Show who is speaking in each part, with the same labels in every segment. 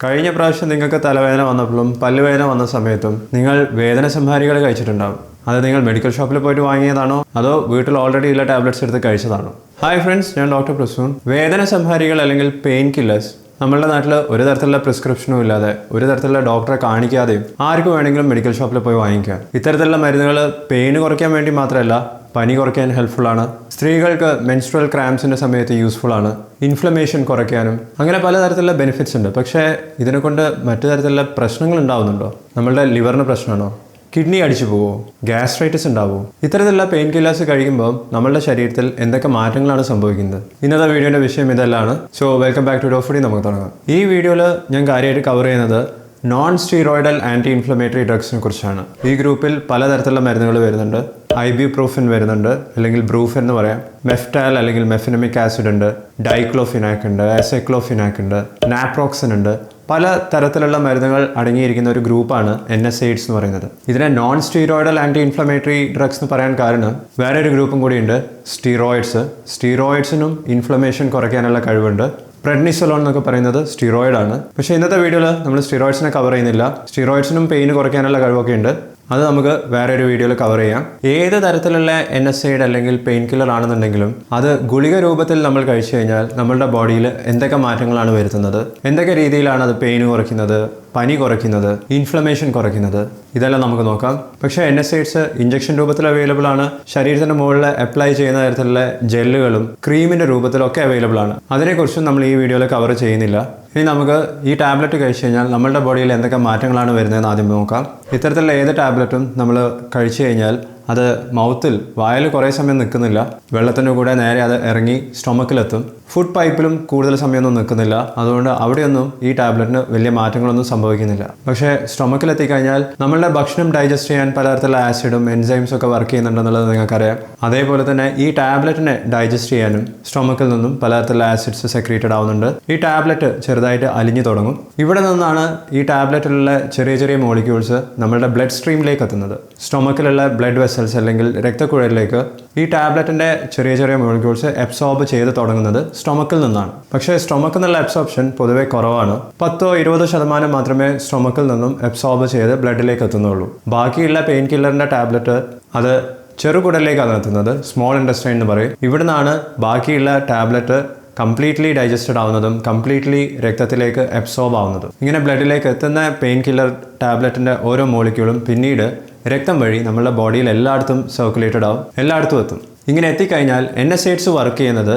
Speaker 1: കഴിഞ്ഞ പ്രാവശ്യം നിങ്ങൾക്ക് തലവേദന വന്നപ്പോഴും പല്ലുവേദന വന്ന സമയത്തും നിങ്ങൾ വേദന സംഹാരികൾ കഴിച്ചിട്ടുണ്ടാവും. അത് നിങ്ങൾ മെഡിക്കൽ ഷോപ്പിൽ പോയിട്ട് വാങ്ങിയതാണോ അതോ വീട്ടിൽ ഓൾറെഡി ഉള്ള ടാബ്ലറ്റ്സ് എടുത്ത് കഴിച്ചതാണോ? ഹായ് ഫ്രണ്ട്സ്, ഞാൻ ഡോക്ടർ പ്രസൂൺ. വേദന സംഹാരികൾ അല്ലെങ്കിൽ പെയിൻ കില്ലേഴ്സ് നമ്മളുടെ നാട്ടിൽ ഒരു തരത്തിലുള്ള പ്രിസ്ക്രിപ്ഷനും ഇല്ലാതെ ഒരു തരത്തിലുള്ള ഡോക്ടറെ കാണിക്കാതെയും ആർക്കും വേണമെങ്കിലും മെഡിക്കൽ ഷോപ്പിൽ പോയി വാങ്ങിക്കാം. ഇത്തരത്തിലുള്ള മരുന്നുകൾ പെയിൻ കുറയ്ക്കാൻ വേണ്ടി മാത്രമല്ല, പനി കുറയ്ക്കാൻ ഹെൽപ്ഫുൾ ആണ്, സ്ത്രീകൾക്ക് മെൻസ്ട്രൽ ക്രാംസിൻ്റെ സമയത്ത് യൂസ്ഫുൾ ആണ്, ഇൻഫ്ലമേഷൻ കുറയ്ക്കാനും അങ്ങനെ പലതരത്തിലുള്ള ബെനിഫിറ്റ്സ് ഉണ്ട്. പക്ഷേ ഇതിനെക്കൊണ്ട് മറ്റു തരത്തിലുള്ള പ്രശ്നങ്ങൾ ഉണ്ടാവുന്നുണ്ടോ? നമ്മളുടെ ലിവറിന് പ്രശ്നമാണോ? കിഡ്നി അടിച്ചു പോവോ? ഗ്യാസ്ട്രൈറ്റിസ് ഉണ്ടാവുമോ? ഇത്തരത്തിലുള്ള പെയിൻ കില്ലേഴ്സ് കഴിക്കുമ്പോൾ നമ്മളുടെ ശരീരത്തിൽ എന്തൊക്കെ മാറ്റങ്ങളാണ് സംഭവിക്കുന്നത്? ഇന്നത്തെ വീഡിയോയുടെ വിഷയം ഇതെല്ലാം. സോ വെൽക്കം ബാക്ക് ടു ഡോഫുഡി. നമുക്ക് തുടങ്ങാം. ഈ വീഡിയോയിൽ ഞാൻ കാര്യമായിട്ട് കവർ ചെയ്യുന്നത് നോൺ സ്റ്റീറോയിഡൽ ആൻറ്റി ഇൻഫ്ലമേറ്ററി ഡ്രഗ്സിനെ കുറിച്ചാണ്. ഈ ഗ്രൂപ്പിൽ പലതരത്തിലുള്ള മരുന്നുകൾ വരുന്നുണ്ട്. ഐബ്യൂപ്രോഫിൻ വരുന്നുണ്ട്, അല്ലെങ്കിൽ ബ്രൂഫിൻ എന്ന് പറയാം. മെഫ്റ്റാൽ അല്ലെങ്കിൽ മെഫിനമിക് ആസിഡ് ഉണ്ട്, ഡൈക്ലോഫിനാക് ഉണ്ട്, എസൈക്ലോഫിനാക് ഉണ്ട്, നാപ്രോക്സിൻ ഉണ്ട്. പല തരത്തിലുള്ള മരുന്നുകൾ അടങ്ങിയിരിക്കുന്ന ഒരു ഗ്രൂപ്പാണ് NSAIDs എന്ന് പറയുന്നത്. ഇതിനെ non steroidal anti inflammatory drugs എന്ന് പറയാൻ കാരണം വേറെ ഒരു ഗ്രൂപ്പും കൂടിയുണ്ട്, സ്റ്റീറോയിഡ്സ്. സ്റ്റീറോയിഡ്സിനും ഇൻഫ്ലമേഷൻ കുറയ്ക്കാനുള്ള കഴിവുണ്ട്. പ്രെഡ്നിസോലോൺ എന്നൊക്കെ പറയുന്നത് സ്റ്റീറോയിഡ് ആണ്. പക്ഷേ ഇന്നത്തെ വീഡിയോയിൽ നമ്മൾ സ്റ്റീറോയിഡ്സിനെ കവർ ചെയ്യുന്നില്ല. സ്റ്റീറോയിഡ്സിനും പെയിൻ കുറയ്ക്കാനുള്ള കഴിവൊക്കെ ഉണ്ട്. അത് നമുക്ക് വേറെ ഒരു വീഡിയോയിൽ കവർ ചെയ്യാം. ഏത് തരത്തിലുള്ള NSAID അല്ലെങ്കിൽ പെയിൻ കില്ലർ ആണെന്നുണ്ടെങ്കിലും അത് ഗുളിക രൂപത്തിൽ നമ്മൾ കഴിച്ചു കഴിഞ്ഞാൽ നമ്മളുടെ ബോഡിയിൽ എന്തൊക്കെ മാറ്റങ്ങളാണ് വരുത്തുന്നത്, എന്തൊക്കെ രീതിയിലാണ് അത് പെയിൻ കുറയ്ക്കുന്നത്, പനി കുറയ്ക്കുന്നത്, ഇൻഫ്ലമേഷൻ കുറയ്ക്കുന്നത്, ഇതെല്ലാം നമുക്ക് നോക്കാം. പക്ഷേ NSAIDs ഇഞ്ചക്ഷൻ രൂപത്തിൽ അവൈലബിൾ ആണ്. ശരീരത്തിൻ്റെ മുകളിൽ അപ്ലൈ ചെയ്യുന്ന തരത്തിലുള്ള ജെല്ലുകളും ക്രീമിൻ്റെ രൂപത്തിലൊക്കെ അവൈലബിൾ ആണ്. അതിനെക്കുറിച്ചും നമ്മൾ ഈ വീഡിയോയിൽ കവർ ചെയ്യുന്നില്ല. ഇനി നമുക്ക് ഈ ടാബ്ലറ്റ് കഴിച്ചു കഴിഞ്ഞാൽ നമ്മളുടെ ബോഡിയിൽ എന്തൊക്കെ മാറ്റങ്ങളാണ് വരുന്നതെന്ന് ആദ്യം നോക്കാം. ഇത്തരത്തിലുള്ള ഏത് ടാബ്ലറ്റും നമ്മൾ കഴിച്ചു കഴിഞ്ഞാൽ അത് മൗത്തിൽ വായിൽ കുറേ സമയം നിൽക്കുന്നില്ല. വെള്ളത്തിൻ്റെ കൂടെ നേരെ അത് ഇറങ്ങി സ്റ്റൊമക്കിലെത്തും. ഫുഡ് പൈപ്പിലും കൂടുതൽ സമയമൊന്നും നിൽക്കുന്നില്ല. അതുകൊണ്ട് അവിടെയൊന്നും ഈ ടാബ്ലറ്റിന് വലിയ മാറ്റങ്ങളൊന്നും സംഭവിക്കുന്നില്ല. പക്ഷേ സ്റ്റൊമക്കിലെത്തിക്കഴിഞ്ഞാൽ നമ്മളുടെ ഭക്ഷണം ഡൈജസ്റ്റ് ചെയ്യാൻ പലതരത്തിലുള്ള ആസിഡും എൻസൈംസും ഒക്കെ വർക്ക് ചെയ്യുന്നുണ്ടെന്നുള്ളത് നിങ്ങൾക്കറിയാം. അതേപോലെ തന്നെ ഈ ടാബ്ലറ്റിനെ ഡൈജസ്റ്റ് ചെയ്യാനും സ്റ്റൊമക്കിൽ നിന്നും പലതരത്തിലുള്ള ആസിഡ്സ് സെക്രീറ്റഡ് ആവുന്നുണ്ട്. ഈ ടാബ്ലറ്റ് ചെറുതായിട്ട് അലിഞ്ഞു തുടങ്ങും. ഇവിടെ നിന്നാണ് ഈ ടാബ്ലറ്റിലുള്ള ചെറിയ ചെറിയ മോളിക്യൂൾസ് നമ്മളുടെ ബ്ലഡ് സ്ട്രീമിലേക്ക് എത്തുന്നത്. സ്റ്റൊമക്കിലുള്ള ബ്ലഡ് വെസൽസ് അല്ലെങ്കിൽ രക്തക്കുഴലിലേക്ക് ഈ ടാബ്ലറ്റിൻ്റെ ചെറിയ ചെറിയ മോളിക്യൂൾസ് അബ്സോർബ് ചെയ്ത് തുടങ്ങുന്നത് സ്റ്റൊമക്കിൽ നിന്നാണ്. പക്ഷേ സ്റ്റൊമക്കിൽ നിന്നുള്ള അബ്സോർപ്ഷൻ പൊതുവെ കുറവാണ്. 10-20% മാത്രമേ സ്റ്റൊമക്കിൽ നിന്നും അബ്സോർബ് ചെയ്ത് ബ്ലഡിലേക്ക് എത്തുന്നുള്ളൂ. ബാക്കിയുള്ള പെയിൻ കില്ലറിൻ്റെ ടാബ്ലറ്റ് അത് ചെറുകുടലിലേക്കാണ് എത്തുന്നത്, സ്മോൾ ഇൻറ്റസ്റ്റൈൻ എന്ന് പറയും. ഇവിടുന്നാണ് ബാക്കിയുള്ള ടാബ്ലറ്റ് കംപ്ലീറ്റ്ലി ഡൈജസ്റ്റഡ് ആവുന്നതും കംപ്ലീറ്റ്ലി രക്തത്തിലേക്ക് അബ്സോർബ് ആവുന്നതും. ഇങ്ങനെ ബ്ലഡിലേക്ക് എത്തുന്ന പെയിൻ കില്ലർ ടാബ്ലറ്റിൻ്റെ ഓരോ മോളിക്യൂളും പിന്നീട് രക്തം വഴി നമ്മളുടെ ബോഡിയിൽ എല്ലായിടത്തും സർക്കുലേറ്റഡ് ആവും, എല്ലായിടത്തും എത്തും. ഇങ്ങനെ എത്തിക്കഴിഞ്ഞാൽ NSAIDs വർക്ക് ചെയ്യുന്നത്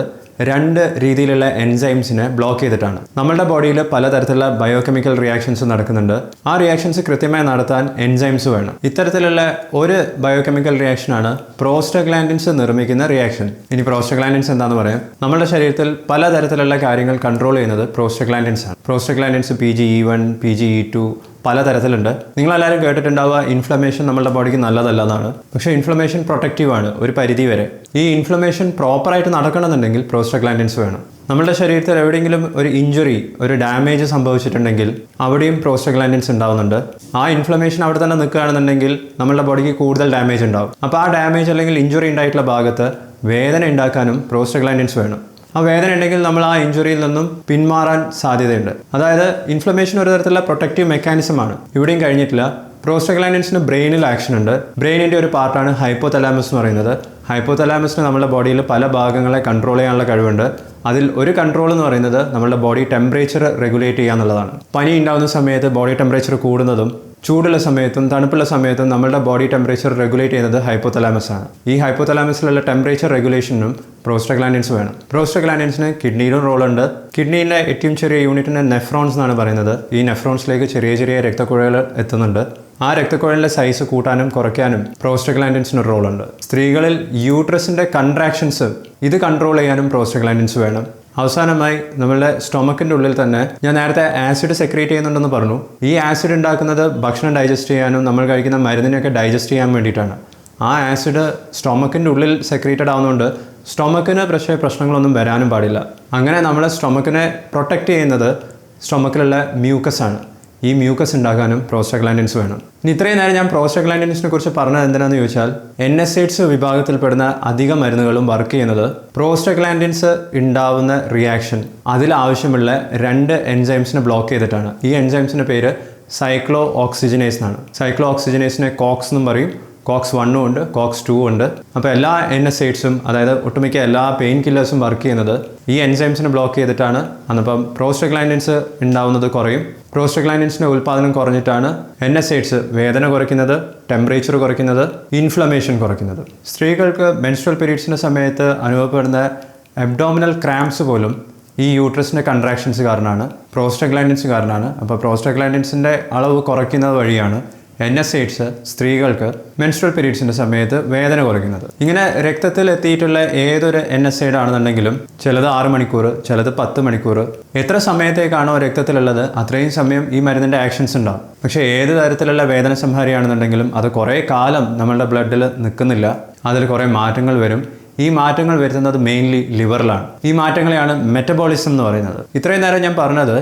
Speaker 1: രണ്ട് രീതിയിലുള്ള എൻസൈംസിനെ ബ്ലോക്ക് ചെയ്തിട്ടാണ്. നമ്മളുടെ ബോഡിയിൽ പലതരത്തിലുള്ള ബയോകെമിക്കൽ റിയാക്ഷൻസ് നടക്കുന്നുണ്ട്. ആ റിയാക്ഷൻസ് കൃത്യമായി നടത്താൻ എൻസൈംസ് വേണം. ഇത്തരത്തിലുള്ള ഒരു ബയോകെമിക്കൽ റിയാക്ഷനാണ് പ്രോസ്റ്റഗ്ലാൻഡിൻസ് നിർമ്മിക്കുന്ന റിയാക്ഷൻ. ഇനി പ്രോസ്റ്റഗ്ലാൻഡിൻസ് എന്താണെന്ന് പറയാം. നമ്മുടെ ശരീരത്തിൽ പലതരത്തിലുള്ള കാര്യങ്ങൾ കൺട്രോൾ ചെയ്യുന്നത് പ്രോസ്റ്റഗ്ലാൻഡിൻസ് ആണ്. Prostaglandins PGE1, PGE2 പലതരത്തിലുണ്ട്. നിങ്ങളെല്ലാവരും കേട്ടിട്ടുണ്ടാവുക ഇൻഫ്ലമേഷൻ നമ്മുടെ ബോഡിക്ക് നല്ലതല്ല എന്നാണ്. പക്ഷേ ഇൻഫ്ലമേഷൻ പ്രൊട്ടക്റ്റീവ് ആണ് ഒരു പരിധി വരെ. ഈ ഇൻഫ്ലമേഷൻ പ്രോപ്പറായിട്ട് നടക്കണമെന്നുണ്ടെങ്കിൽ പ്രോസ്റ്റഗ്ലാൻഡിൻസ് വേണം. നമ്മുടെ ശരീരത്തിൽ എവിടെയെങ്കിലും ഒരു ഇഞ്ചുറി, ഒരു ഡാമേജ് സംഭവിച്ചിട്ടുണ്ടെങ്കിൽ അവിടെയും പ്രോസ്റ്റഗ്ലാൻഡിൻസ് ഉണ്ടാവുന്നുണ്ട്. ആ ഇൻഫ്ലമേഷൻ അവിടെ തന്നെ നിൽക്കുകയാണെന്നുണ്ടെങ്കിൽ നമ്മുടെ ബോഡിക്ക് കൂടുതൽ ഡാമേജ് ഉണ്ടാവും. അപ്പോൾ ആ ഡാമേജ് അല്ലെങ്കിൽ ഇഞ്ചുറി ഉണ്ടായിട്ടുള്ള ഭാഗത്ത് വേദന ഉണ്ടാക്കാനും പ്രോസ്റ്റഗ്ലാൻഡിൻസ് വേണം. ആ വേദന ഉണ്ടെങ്കിൽ നമ്മൾ ആ ഇഞ്ചുറിയിൽ നിന്നും പിന്മാറാൻ സാധ്യതയുണ്ട്. അതായത് ഇൻഫ്ലമേഷൻ ഒരു തരത്തിലുള്ള പ്രൊട്ടക്റ്റീവ് മെക്കാനിസമാണ്. ഇവിടെയും കഴിഞ്ഞിട്ടില്ല. പ്രോസ്റ്റഗ്ലാൻഡിൻസിന് ബ്രെയിനിൽ ആക്ഷൻ ഉണ്ട്. ബ്രെയിനിൻ്റെ ഒരു പാർട്ടാണ് ഹൈപ്പോതലാമസ് എന്ന് പറയുന്നത്. ഹൈപ്പോതലാമസിന് നമ്മുടെ ബോഡിയിൽ പല ഭാഗങ്ങളെ കൺട്രോൾ ചെയ്യാനുള്ള കഴിവുണ്ട്. അതിൽ ഒരു കൺട്രോൾ എന്ന് പറയുന്നത് നമ്മുടെ ബോഡി ടെമ്പറേച്ചർ റെഗുലേറ്റ് ചെയ്യുക എന്നുള്ളതാണ്. പനി ഉണ്ടാകുന്ന സമയത്ത് ബോഡി ടെമ്പറേച്ചർ കൂടുന്നതും ചൂടുള്ള സമയത്തും തണുപ്പുള്ള സമയത്തും നമ്മളുടെ ബോഡി ടെമ്പറേച്ചർ റെഗുലേറ്റ് ചെയ്യുന്നത് ഹൈപ്പോതലാമസ് ആണ്. ഈ ഹൈപ്പോതലാമസിലുള്ള ടെമ്പറേച്ചർ റെഗുലേഷനും പ്രോസ്റ്റഗ്ലാൻഡിൻസ് വേണം. പ്രോസ്റ്റഗ്ലാൻഡിൻസിന് കിഡ്നിയിലും റോളുണ്ട്. കിഡ്നീൻ്റെ ഏറ്റവും ചെറിയ യൂണിറ്റിനെ നെഫ്രോൺസ് എന്നാണ് പറയുന്നത്. ഈ നെഫ്രോൺസിലേക്ക് ചെറിയ ചെറിയ രക്തക്കുഴലുകൾ എത്തുന്നുണ്ട്. ആ രക്തക്കുഴലിൻ്റെ സൈസ് കൂട്ടാനും കുറയ്ക്കാനും പ്രോസ്റ്റഗ്ലാൻഡിൻസിന് റോളുണ്ട്. സ്ത്രീകളിൽ യൂട്രസിൻ്റെ കൺട്രാക്ഷൻസ് ഇത് കൺട്രോൾ ചെയ്യാനും പ്രോസ്റ്റഗ്ലാൻഡിൻസ് വേണം. അവസാനമായി നമ്മളുടെ സ്റ്റൊമക്കിൻ്റെ ഉള്ളിൽ തന്നെ ഞാൻ നേരത്തെ ആസിഡ് സെക്രീറ്റ് ചെയ്യുന്നുണ്ടെന്ന് പറഞ്ഞു. ഈ ആസിഡ് ഉണ്ടാക്കുന്നത് ഭക്ഷണം ഡൈജസ്റ്റ് ചെയ്യാനും നമ്മൾ കഴിക്കുന്ന മരുന്നിനെയൊക്കെ ഡൈജസ്റ്റ് ചെയ്യാൻ വേണ്ടിയിട്ടാണ്. ആ ആസിഡ് സ്റ്റൊമക്കിൻ്റെ ഉള്ളിൽ സെക്രീറ്റഡ് ആവുന്നതുകൊണ്ട് സ്റ്റൊമക്കിന് പ്രശ്നങ്ങളൊന്നും വരാനും പാടില്ല. അങ്ങനെ നമ്മളെ സ്റ്റൊമക്കിനെ പ്രൊട്ടക്റ്റ് ചെയ്യുന്നത് സ്റ്റൊമക്കിലുള്ള മ്യൂക്കസ് ആണ്. ഈ മ്യൂക്കസ് ഉണ്ടാക്കാനും പ്രോസ്റ്റഗ്ലാൻഡിൻസ് വേണം. ഇനി ഇത്രയും നേരം ഞാൻ പ്രോസ്റ്റഗ്ലാൻഡിൻസിനെ കുറിച്ച് പറഞ്ഞത് എന്തിനാണെന്ന് ചോദിച്ചാൽ NSAIDs വിഭാഗത്തിൽപ്പെടുന്ന അധിക മരുന്നുകളും വർക്ക് ചെയ്യുന്നത് പ്രോസ്റ്റഗ്ലാൻഡിൻസ് ഉണ്ടാവുന്ന റിയാക്ഷൻ അതിലാവശ്യമുള്ള 2 എൻസൈംസിനെ ബ്ലോക്ക് ചെയ്തിട്ടാണ്. ഈ എൻസൈംസിൻ്റെ പേര് സൈക്ലോ ഓക്സിജനേസ് എന്നാണ്. സൈക്ലോ ഓക്സിജനേസിനെ കോക്സ് എന്നും പറയും. കോക്സ് 1 ഉണ്ട്, കോക്സ് 2 ഉണ്ട്. അപ്പോൾ എല്ലാ NSAIDsഉം അതായത് ഒട്ടുമിക്ക എല്ലാ പെയിൻ കില്ലേഴ്സും വർക്ക് ചെയ്യുന്നത് ഈ എൻസൈംസിനെ ബ്ലോക്ക് ചെയ്തിട്ടാണ്. അന്നപ്പം പ്രോസ്റ്റഗ്ലാൻഡിൻസ് ഉണ്ടാവുന്നത് കുറയും. പ്രോസ്റ്റഗ്ലാൻഡിൻസിൻ്റെ ഉൽപ്പാദനം കുറഞ്ഞിട്ടാണ് NSAIDs വേദന കുറയ്ക്കുന്നത്, ടെമ്പറേച്ചർ കുറയ്ക്കുന്നത്, ഇൻഫ്ലമേഷൻ കുറയ്ക്കുന്നത്. സ്ത്രീകൾക്ക് മെൻസ്ട്രൽ പീരീഡ്സിൻ്റെ സമയത്ത് അനുഭവപ്പെടുന്ന അബ്ഡോമിനൽ ക്രാംസ് പോലും ഈ യൂട്രസിൻ്റെ കൺട്രാക്ഷൻസ് കാരണമാണ്, പ്രോസ്റ്റഗ്ലാൻഡിൻസ് കാരണമാണ്. അപ്പോൾ പ്രോസ്റ്റഗ്ലാൻഡിൻസിൻ്റെ അളവ് കുറയ്ക്കുന്നത് വഴിയാണ് NSAIDs സ്ത്രീകൾക്ക് മെൻസ്ട്രൽ പീരീഡ്സിൻ്റെ സമയത്ത് വേദന കുറയ്ക്കുന്നത്. ഇങ്ങനെ രക്തത്തിൽ എത്തിയിട്ടുള്ള ഏതൊരു NSAID ആണെന്നുണ്ടെങ്കിലും ചിലത് 6 മണിക്കൂർ, ചിലത് 10 മണിക്കൂർ, എത്ര സമയത്തേക്കാണോ രക്തത്തിലുള്ളത് അത്രയും സമയം ഈ മരുന്നിൻ്റെ ആക്ഷൻസ് ഉണ്ടാവും. പക്ഷേ ഏത് തരത്തിലുള്ള വേദന സംഹാരിയാണെന്നുണ്ടെങ്കിലും അത് കുറേ കാലം നമ്മളുടെ ബ്ലഡിൽ നിൽക്കുന്നില്ല. അതിൽ കുറേ മാറ്റങ്ങൾ വരും. ഈ മാറ്റങ്ങൾ വരുത്തുന്നത് മെയിൻലി ലിവറിലാണ്. ഈ മാറ്റങ്ങളെയാണ് മെറ്റബോളിസം എന്ന് പറയുന്നത്. ഇത്രയും നേരം ഞാൻ പറഞ്ഞത്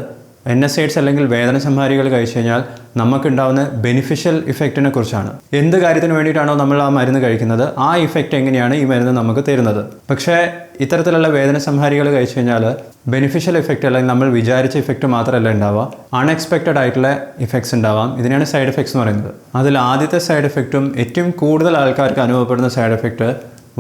Speaker 1: NSAIDs അല്ലെങ്കിൽ വേദന സംഹാരികൾ കഴിച്ചു കഴിഞ്ഞാൽ നമുക്കുണ്ടാവുന്ന ബെനിഫിഷ്യൽ ഇഫക്റ്റിനെ കുറിച്ചാണ്. എന്ത് കാര്യത്തിന് വേണ്ടിയിട്ടാണോ നമ്മൾ ആ മരുന്ന് കഴിക്കുന്നത് ആ ഇഫക്റ്റ് എങ്ങനെയാണ് ഈ മരുന്ന് നമുക്ക് തരുന്നത്. പക്ഷേ ഇത്തരത്തിലുള്ള വേദന സംഹാരികൾ കഴിച്ചു കഴിഞ്ഞാൽ ബെനിഫിഷ്യൽ ഇഫക്റ്റ് അല്ലെങ്കിൽ നമ്മൾ വിചാരിച്ച ഇഫക്റ്റ് മാത്രമല്ല ഉണ്ടാവുക, അൺഎക്സ്പെക്റ്റഡ് ആയിട്ടുള്ള ഇഫക്ട്സ് ഉണ്ടാവാം. ഇതിനാണ് സൈഡ് എഫക്ട്സ് എന്ന് പറയുന്നത്. അതിൽ ആദ്യത്തെ സൈഡ് എഫക്റ്റും ഏറ്റവും കൂടുതൽ ആൾക്കാർക്ക് അനുഭവപ്പെടുന്ന സൈഡ് എഫക്റ്റ്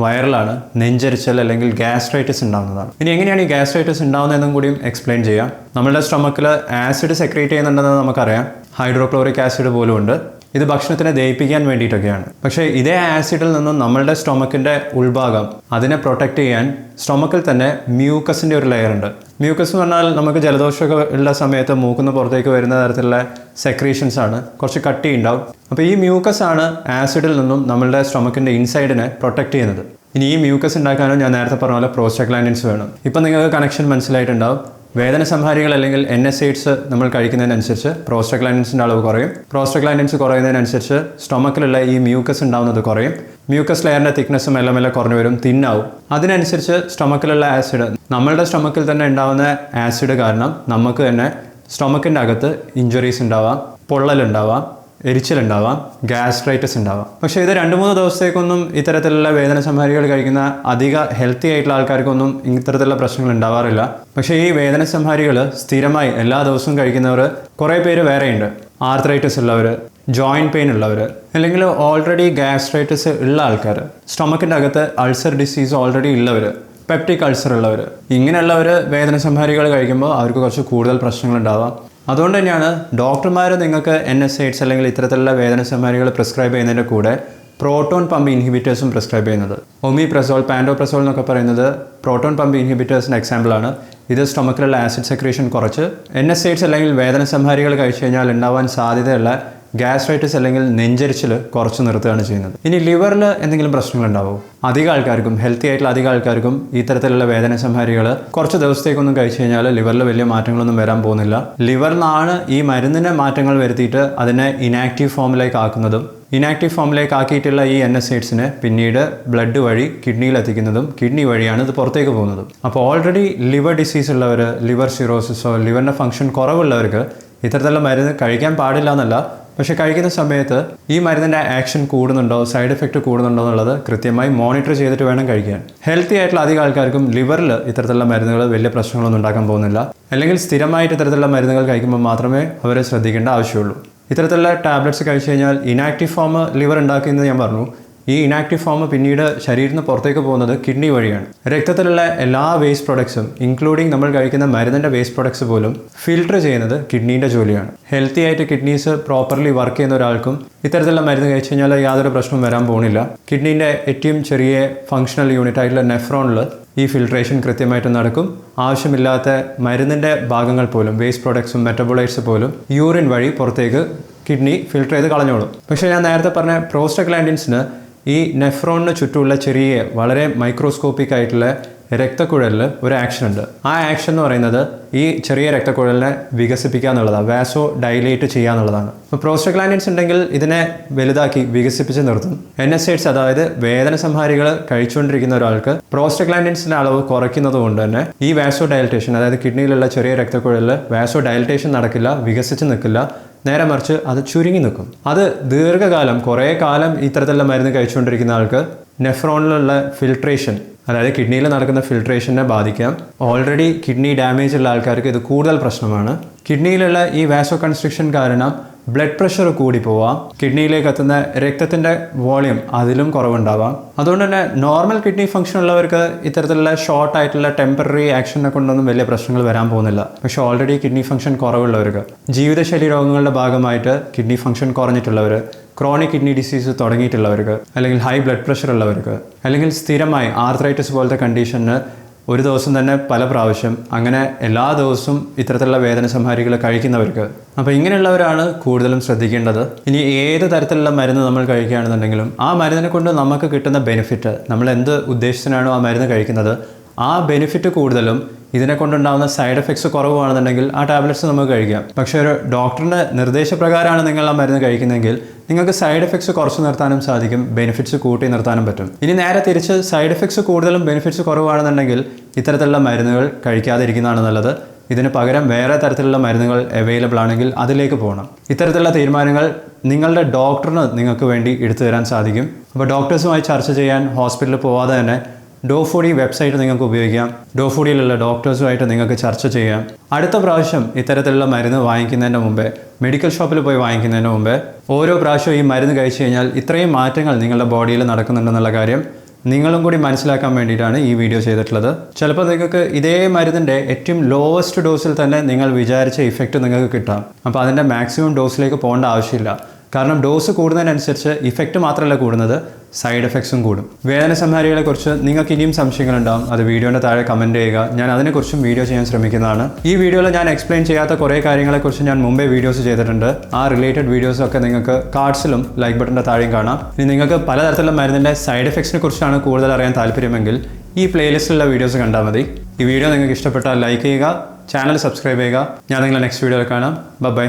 Speaker 1: വൈറലാണ്, നെഞ്ചരിച്ചൽ അല്ലെങ്കിൽ ഗ്യാസ്ട്രൈറ്റിസ് ഉണ്ടാകുന്നതാണ്. ഇനി എങ്ങനെയാണ് ഈ ഗ്യാസ്ട്രൈറ്റിസ് ഉണ്ടാകുന്നതെന്നും കൂടിയും എക്സ്പ്ലെയിൻ ചെയ്യാം. നമ്മളുടെ സ്റ്റൊമക്കിൽ ആസിഡ് സെക്രീറ്റ് ചെയ്യുന്നുണ്ടെന്ന് നമുക്കറിയാം. ഹൈഡ്രോക്ലോറിക് ആസിഡ് പോലും ഉണ്ട്. ഇത് ഭക്ഷണത്തിനെ ദഹിപ്പിക്കാൻ വേണ്ടിയിട്ടൊക്കെയാണ്. പക്ഷേ ഇതേ ആസിഡിൽ നിന്നും നമ്മളുടെ സ്റ്റൊമക്കിൻ്റെ ഉൾഭാഗം അതിനെ പ്രൊട്ടക്റ്റ് ചെയ്യാൻ സ്റ്റൊമക്കിൽ തന്നെ മ്യൂക്കസിൻ്റെ ഒരു ലെയർ ഉണ്ട്. മ്യൂക്കസ് എന്ന് പറഞ്ഞാൽ നമുക്ക് ജലദോഷമൊക്കെ ഉള്ള സമയത്ത് മൂക്കുന്ന പുറത്തേക്ക് വരുന്ന തരത്തിലുള്ള സെക്രീഷൻസ് ആണ്. കുറച്ച് കട്ടി ഉണ്ടാവും. അപ്പോൾ ഈ മ്യൂക്കസ് ആണ് ആസിഡിൽ നിന്നും നമ്മളുടെ സ്റ്റൊമക്കിൻ്റെ ഇൻസൈഡിനെ പ്രൊട്ടക്റ്റ് ചെയ്യുന്നത്. ഇനി ഈ മ്യൂക്കസ് ഉണ്ടാക്കാനും ഞാൻ നേരത്തെ പറഞ്ഞ പോലെ പ്രോസ്റ്റഗ്ലാൻഡിൻസ് വേണം. ഇപ്പം നിങ്ങൾക്ക് കണക്ഷൻ മനസ്സിലായിട്ടുണ്ടാവും. വേദന സംഹാരികൾ അല്ലെങ്കിൽ NSAIDs നമ്മൾ കഴിക്കുന്നതിനനുസരിച്ച് പ്രോസ്റ്റഗ്ലാൻഡിൻസിൻ്റെ അളവ് കുറയും. പ്രോസ്റ്റഗ്ലാൻഡിൻസ് കുറയുന്നതിനനുസരിച്ച് സ്റ്റൊമക്കിലുള്ള ഈ മ്യൂക്കസ് ഉണ്ടാവുന്നത് കുറയും. മ്യൂക്കസ് ലെയറിൻ്റെ തിക്നെസ് മെല്ലെ മെല്ലെ കുറഞ്ഞു വരും, തിന്നാവും. അതിനനുസരിച്ച് സ്റ്റൊമക്കിലുള്ള ആസിഡ്, നമ്മളുടെ സ്റ്റൊമക്കിൽ തന്നെ ഉണ്ടാവുന്ന ആസിഡ് കാരണം നമുക്ക് തന്നെ സ്റ്റൊമക്കിൻ്റെ അകത്ത് ഇഞ്ചുറീസ് ഉണ്ടാവാം, പൊള്ളലുണ്ടാവാം, എരിച്ചിലുണ്ടാവാം, ഗ്യാസ്ട്രൈറ്റിസ് ഉണ്ടാവാം. പക്ഷേ ഇത് 2-3 ദിവസത്തേക്കൊന്നും ഇത്തരത്തിലുള്ള വേദന സംഹാരികൾ കഴിക്കുന്ന അധിക ഹെൽത്തി ആയിട്ടുള്ള ആൾക്കാർക്കൊന്നും ഇത്തരത്തിലുള്ള പ്രശ്നങ്ങൾ ഉണ്ടാവാറില്ല. പക്ഷേ ഈ വേദന സംഹാരികൾ സ്ഥിരമായി എല്ലാ ദിവസവും കഴിക്കുന്നവർ കുറേ പേര് വേറെയുണ്ട്. ആർത്രൈറ്റിസ് ഉള്ളവർ, ജോയിൻറ്റ് പെയിൻ ഉള്ളവർ, അല്ലെങ്കിൽ ഓൾറെഡി ഗ്യാസ്ട്രൈറ്റിസ് ഉള്ള ആൾക്കാർ, സ്റ്റൊമക്കിൻ്റെ അകത്ത് അൾസർ ഡിസീസ് ഓൾറെഡി ഉള്ളവർ, പെപ്റ്റിക് അൾസർ ഉള്ളവർ, ഇങ്ങനെയുള്ളവർ വേദന സംഹാരികൾ കഴിക്കുമ്പോൾ അവർക്ക് കുറച്ച് കൂടുതൽ പ്രശ്നങ്ങൾ ഉണ്ടാവാം. അതുകൊണ്ട് തന്നെയാണ് ഡോക്ടർമാർ നിങ്ങൾക്ക് NSAIDs അല്ലെങ്കിൽ ഇത്തരത്തിലുള്ള വേദന സംഹാരികൾ പ്രിസ്ക്രൈബ് ചെയ്യുന്നതിൻ്റെ കൂടെ പ്രോട്ടോൺ പമ്പ് ഇൻഹിബിറ്റേഴ്സും പ്രിസ്ക്രൈബ് ചെയ്യുന്നത്. ഒമിപ്രസോൾ, പാൻഡോപ്രസോൾ എന്നൊക്കെ പറയുന്നത് പ്രോട്ടോൺ പമ്പ് ഇൻഹിബിറ്റേഴ്സിൻ്റെ എക്സാമ്പിളാണ്. ഇത് സ്റ്റൊമക്കിലുള്ള ആസിഡ് സെക്രീഷൻ കുറച്ച് NSAIDs അല്ലെങ്കിൽ വേദന സംഹാരികൾ കഴിച്ചു കഴിഞ്ഞാൽ ഉണ്ടാവാൻ സാധ്യതയുള്ള ഗ്യാസ്ട്രൈറ്റിസ് അല്ലെങ്കിൽ നെഞ്ചരിച്ചിൽ കുറച്ച് നിർത്തുകയാണ് ചെയ്യുന്നത്. ഇനി ലിവറിൽ എന്തെങ്കിലും പ്രശ്നങ്ങൾ ഉണ്ടാവും? അധികം ആൾക്കാർക്കും, ഹെൽത്തി ആയിട്ടുള്ള അധികം ആൾക്കാർക്കും ഇത്തരത്തിലുള്ള വേദന സംഹാരികൾ കുറച്ച് ദിവസത്തേക്കൊന്നും കഴിച്ചു കഴിഞ്ഞാൽ ലിവറിൽ വലിയ മാറ്റങ്ങളൊന്നും വരാൻ പോകുന്നില്ല. ലിവറിലാണ് ഈ മരുന്നിന് മാറ്റങ്ങൾ വരുത്തിയിട്ട് അതിനെ ഇനാക്റ്റീവ് ഫോമിലേക്ക് ആക്കുന്നതും ഇനാക്റ്റീവ് ഫോമിലേക്ക് ആക്കിയിട്ടുള്ള ഈ NSAIDsനെ പിന്നീട് ബ്ലഡ് വഴി കിഡ്നിയിൽ എത്തിക്കുന്നതും കിഡ്നി വഴിയാണ് ഇത് പുറത്തേക്ക് പോകുന്നതും. അപ്പോൾ ഓൾറെഡി ലിവർ ഡിസീസ് ഉള്ളവർ, ലിവർ സിറോസിസോ ലിവറിൻ്റെ ഫംഗ്ഷൻ കുറവുള്ളവർക്ക് ഇത്തരത്തിലുള്ള മരുന്ന് കഴിക്കാൻ പാടില്ല എന്നല്ല, പക്ഷെ കഴിക്കുന്ന സമയത്ത് ഈ മരുന്നിൻ്റെ ആക്ഷൻ കൂടുന്നുണ്ടോ, സൈഡ് എഫക്റ്റ് കൂടുന്നുണ്ടോ എന്നുള്ളത് കൃത്യമായി മോണിറ്റർ ചെയ്തിട്ട് വേണം കഴിക്കാൻ. ഹെൽത്തി ആയിട്ടുള്ള അധികം ആൾക്കാർക്കും ലിവറിൽ ഇത്തരത്തിലുള്ള മരുന്നുകൾ വലിയ പ്രശ്നങ്ങളൊന്നും ഉണ്ടാക്കാൻ പോകുന്നില്ല. അല്ലെങ്കിൽ സ്ഥിരമായിട്ട് ഇത്തരത്തിലുള്ള മരുന്നുകൾ കഴിക്കുമ്പോൾ മാത്രമേ അവരെ ശ്രദ്ധിക്കേണ്ട ആവശ്യമുള്ളൂ. ഇത്തരത്തിലുള്ള ടാബ്ലറ്റ്സ് കഴിച്ചു കഴിഞ്ഞാൽ ഇനാക്റ്റീവ് ഫോം ലിവർ ഉണ്ടാക്കുന്നത് ഞാൻ പറഞ്ഞു. ഈ ഇനാക്റ്റീവ് ഫോം പിന്നീട് ശരീരത്തിൽ നിന്ന് പുറത്തേക്ക് പോകുന്നത് കിഡ്നി വഴിയാണ്. രക്തത്തിലുള്ള എല്ലാ വേസ്റ്റ് പ്രൊഡക്ട്സും ഇൻക്ലൂഡിങ് നമ്മൾ കഴിക്കുന്ന മരുന്നിൻ്റെ വേസ്റ്റ് പ്രൊഡക്ട്സ് പോലും ഫിൽട്ടർ ചെയ്യുന്നത് കിഡ്നീൻ്റെ ജോലിയാണ്. ഹെൽത്തി ആയിട്ട് കിഡ്നീസ് പ്രോപ്പർലി വർക്ക് ചെയ്യുന്ന ഒരാൾക്കും ഇത്തരത്തിലുള്ള മരുന്ന് കഴിച്ചു കഴിഞ്ഞാൽ യാതൊരു പ്രശ്നവും വരാൻ പോകുന്നില്ല. കിഡ്നീൻ്റെ ഏറ്റവും ചെറിയ ഫങ്ഷണൽ യൂണിറ്റ് ആയിട്ടുള്ള നെഫ്രോണിൽ ഈ ഫിൽട്രേഷൻ കൃത്യമായിട്ട് നടക്കും. ആവശ്യമില്ലാത്ത മരുന്നിൻ്റെ ഭാഗങ്ങൾ പോലും, വേസ്റ്റ് പ്രൊഡക്ട്സും മെറ്റബോളൈറ്റ്സ് പോലും യൂറിൻ വഴി പുറത്തേക്ക് കിഡ്നി ഫിൽട്ടർ ചെയ്ത് കളഞ്ഞോളും. പക്ഷേ ഞാൻ നേരത്തെ പറഞ്ഞ പ്രോസ്റ്റഗ്ലാൻഡിൻസിന് ഈ നെഫ്രോണിന് ചുറ്റുമുള്ള ചെറിയ വളരെ മൈക്രോസ്കോപ്പിക് ആയിട്ടുള്ള രക്തക്കുഴലിൽ ഒരു ആക്ഷൻ ഉണ്ട്. ആ ആക്ഷൻ എന്ന് പറയുന്നത് ഈ ചെറിയ രക്തക്കുഴലിനെ വികസിപ്പിക്കുക എന്നുള്ളതാണ്, വാസോ ഡൈലേറ്റ് ചെയ്യുക എന്നുള്ളതാണ്. അപ്പോൾ പ്രോസ്റ്റഗ്ലാൻഡിൻസ് ഉണ്ടെങ്കിൽ ഇതിനെ വലുതാക്കി വികസിപ്പിച്ച് നിർത്തും. NSAIDs അതായത് വേദന സംഹാരികൾ കഴിച്ചുകൊണ്ടിരിക്കുന്ന ഒരാൾക്ക് പ്രോസ്റ്റഗ്ലാൻഡിൻസിൻ്റെ അളവ് കുറയ്ക്കുന്നത് കൊണ്ട് തന്നെ ഈ വാസോ ഡയലറ്റേഷൻ, അതായത് കിഡ്നിയിലുള്ള ചെറിയ രക്തക്കുഴലിൽ വാസോ ഡയലറ്റേഷൻ നടക്കില്ല, വികസിച്ച് നിൽക്കില്ല. നേരെ മറിച്ച് അത് ചുരുങ്ങി നിൽക്കും. അത് ദീർഘകാലം കുറേ കാലം ഇത്തരത്തിലുള്ള മരുന്ന് കഴിച്ചുകൊണ്ടിരിക്കുന്ന ആൾക്ക് നെഫ്രോണിലുള്ള ഫിൽട്രേഷൻ, അതായത് കിഡ്നിയിൽ നടക്കുന്ന ഫിൽട്രേഷനെ ബാധിക്കാം. ഓൾറെഡി കിഡ്നി ഡാമേജ് ഉള്ള ആൾക്കാർക്ക് ഇത് കൂടുതൽ പ്രശ്നമാണ്. കിഡ്നിയിലുള്ള ഈ വാസോ കൺസ്ട്രിക്ഷൻ കാരണം ബ്ലഡ് പ്രഷർ കൂടി പോവാം. കിഡ്നിയിലേക്ക് എത്തുന്ന രക്തത്തിൻ്റെ വോളിയം അതിലും കുറവുണ്ടാവാം. അതുകൊണ്ട് തന്നെ നോർമൽ കിഡ്നി ഫംഗ്ഷൻ ഉള്ളവർക്ക് ഇത്തരത്തിലുള്ള ഷോർട്ട് ആയിട്ടുള്ള ടെമ്പററി ആക്ഷനെ കൊണ്ടൊന്നും വലിയ പ്രശ്നങ്ങൾ വരാൻ പോകുന്നില്ല. പക്ഷേ ഓൾറെഡി കിഡ്നി ഫംഗ്ഷൻ കുറവുള്ളവർക്ക്, ജീവിതശൈലി രോഗങ്ങളുടെ ഭാഗമായിട്ട് കിഡ്നി ഫംഗ്ഷൻ കുറഞ്ഞിട്ടുള്ളവർ, ക്രോണിക് കിഡ്നി ഡിസീസ് തുടങ്ങിയിട്ടുള്ളവർക്ക്, അല്ലെങ്കിൽ ഹൈ ബ്ലഡ് പ്രഷർ ഉള്ളവർക്ക്, അല്ലെങ്കിൽ സ്ഥിരമായി ആർത്രൈറ്റിസ് പോലത്തെ കണ്ടീഷന് ഒരു ദിവസം തന്നെ പല പ്രാവശ്യം, അങ്ങനെ എല്ലാ ദിവസവും ഇത്തരത്തിലുള്ള വേദന സംഹാരികൾ കഴിക്കുന്നവർക്ക്, അപ്പോൾ ഇങ്ങനെയുള്ളവരാണ് കൂടുതലും ശ്രദ്ധിക്കേണ്ടത്. ഇനി ഏത് തരത്തിലുള്ള മരുന്ന് നമ്മൾ കഴിക്കുകയാണെന്നുണ്ടെങ്കിലും ആ മരുന്നിനെ കൊണ്ട് നമുക്ക് കിട്ടുന്ന ബെനിഫിറ്റ്, നമ്മൾ എന്ത് ഉദ്ദേശത്തിനാണോ ആ മരുന്ന് കഴിക്കുന്നത് ആ ബെനിഫിറ്റ് കൂടുതലും ഇതിനെ കൊണ്ടുണ്ടാകുന്ന സൈഡ് എഫക്ട്സ് കുറവാണെന്നുണ്ടെങ്കിൽ ആ ടാബ്ലറ്റ്സ് നമുക്ക് കഴിക്കാം. പക്ഷേ ഒരു ഡോക്ടറിൻ്റെ നിർദ്ദേശപ്രകാരമാണ് നിങ്ങൾ ആ മരുന്ന് കഴിക്കുന്നതെങ്കിൽ നിങ്ങൾക്ക് സൈഡ് എഫക്ട്സ് കുറച്ച് നിർത്താനും സാധിക്കും, ബെനിഫിറ്റ്സ് കൂട്ടി നിർത്താനും പറ്റും. ഇനി നേരെ തിരിച്ച് സൈഡ് എഫക്ട്സ് കൂടുതലും ബെനിഫിറ്റ്സ് കുറവാണെന്നുണ്ടെങ്കിൽ ഇത്തരത്തിലുള്ള മരുന്നുകൾ കഴിക്കാതിരിക്കുന്നതാണ് നല്ലത്. ഇതിന് പകരം വേറെ തരത്തിലുള്ള മരുന്നുകൾ അവൈലബിൾ ആണെങ്കിൽ അതിലേക്ക് പോകണം. ഇത്തരത്തിലുള്ള തീരുമാനങ്ങൾ നിങ്ങളുടെ ഡോക്ടറിന് നിങ്ങൾക്ക് വേണ്ടി എടുത്തു തരാൻ സാധിക്കും. അപ്പോൾ ഡോക്ടേഴ്സുമായി ചർച്ച ചെയ്യാൻ ഹോസ്പിറ്റലിൽ പോവാതെ തന്നെ ഡോഫോഡി വെബ്സൈറ്റ് നിങ്ങൾക്ക് ഉപയോഗിക്കാം. ഡോഫോഡിയിലുള്ള ഡോക്ടേഴ്സുമായിട്ട് നിങ്ങൾക്ക് ചർച്ച ചെയ്യാം. അടുത്ത പ്രാവശ്യം ഇത്തരത്തിലുള്ള മരുന്ന് വാങ്ങിക്കുന്നതിൻ്റെ മുമ്പേ, മെഡിക്കൽ ഷോപ്പിൽ പോയി വാങ്ങിക്കുന്നതിന് മുമ്പേ, ഓരോ പ്രാവശ്യവും ഈ മരുന്ന് കഴിച്ചു കഴിഞ്ഞാൽ ഇത്രയും മാറ്റങ്ങൾ നിങ്ങളുടെ ബോഡിയിൽ നടക്കുന്നുണ്ടെന്നുള്ള കാര്യം നിങ്ങളും കൂടി മനസ്സിലാക്കാൻ വേണ്ടിയിട്ടാണ് ഈ വീഡിയോ ചെയ്തിട്ടുള്ളത്. ചിലപ്പോൾ നിങ്ങൾക്ക് ഇതേ മരുന്നിൻ്റെ ഏറ്റവും ലോവസ്റ്റ് ഡോസിൽ തന്നെ നിങ്ങൾ വിചാരിച്ച ഇഫക്റ്റ് നിങ്ങൾക്ക് കിട്ടാം. അപ്പോൾ അതിൻ്റെ മാക്സിമം ഡോസിലേക്ക് പോകേണ്ട ആവശ്യമില്ല. കാരണം ഡോസ് കൂടുന്നതിനനുസരിച്ച് ഇഫക്റ്റ് മാത്രമല്ല കൂടുന്നത്, സൈഡ് എഫക്ട്സും കൂടും. വേദന സംഹാരികളെക്കുറിച്ച് നിങ്ങൾക്ക് ഇനിയും സംശയങ്ങളുണ്ടാകും, അത് വീഡിയോൻ്റെ താഴെ കമൻറ്റ് ചെയ്യുക. ഞാൻ അതിനെക്കുറിച്ചും വീഡിയോ ചെയ്യാൻ ശ്രമിക്കുന്നതാണ്. ഈ വീഡിയോയിൽ ഞാൻ എക്സ്പ്ലെയിൻ ചെയ്യാത്ത കുറേ കാര്യങ്ങളെക്കുറിച്ച് ഞാൻ മുമ്പേ വീഡിയോസ് ചെയ്തിട്ടുണ്ട്. ആ റിലേറ്റഡ് വീഡിയോസൊക്കെ നിങ്ങൾക്ക് കാർഡ്സിലും ലൈക്ക് ബട്ടൻ്റെ താഴെയും കാണാം. ഇനി നിങ്ങൾക്ക് പലതരത്തിലുള്ള മരുന്നിൻ്റെ സൈഡ് എഫക്ട്സിനെ കുറിച്ചാണ് കൂടുതൽ അറിയാൻ താല്പര്യമെങ്കിൽ ഈ പ്ലേലിസ്റ്റിലുള്ള വീഡിയോസ് കണ്ടാൽ മതി. ഈ വീഡിയോ നിങ്ങൾക്ക് ഇഷ്ടപ്പെട്ടാൽ ലൈക്ക് ചെയ്യുക, ചാനൽ സബ്സ്ക്രൈബ് ചെയ്യുക. ഞാൻ നിങ്ങളെ നെക്സ്റ്റ് വീഡിയോയിൽ കാണാം. ബൈ.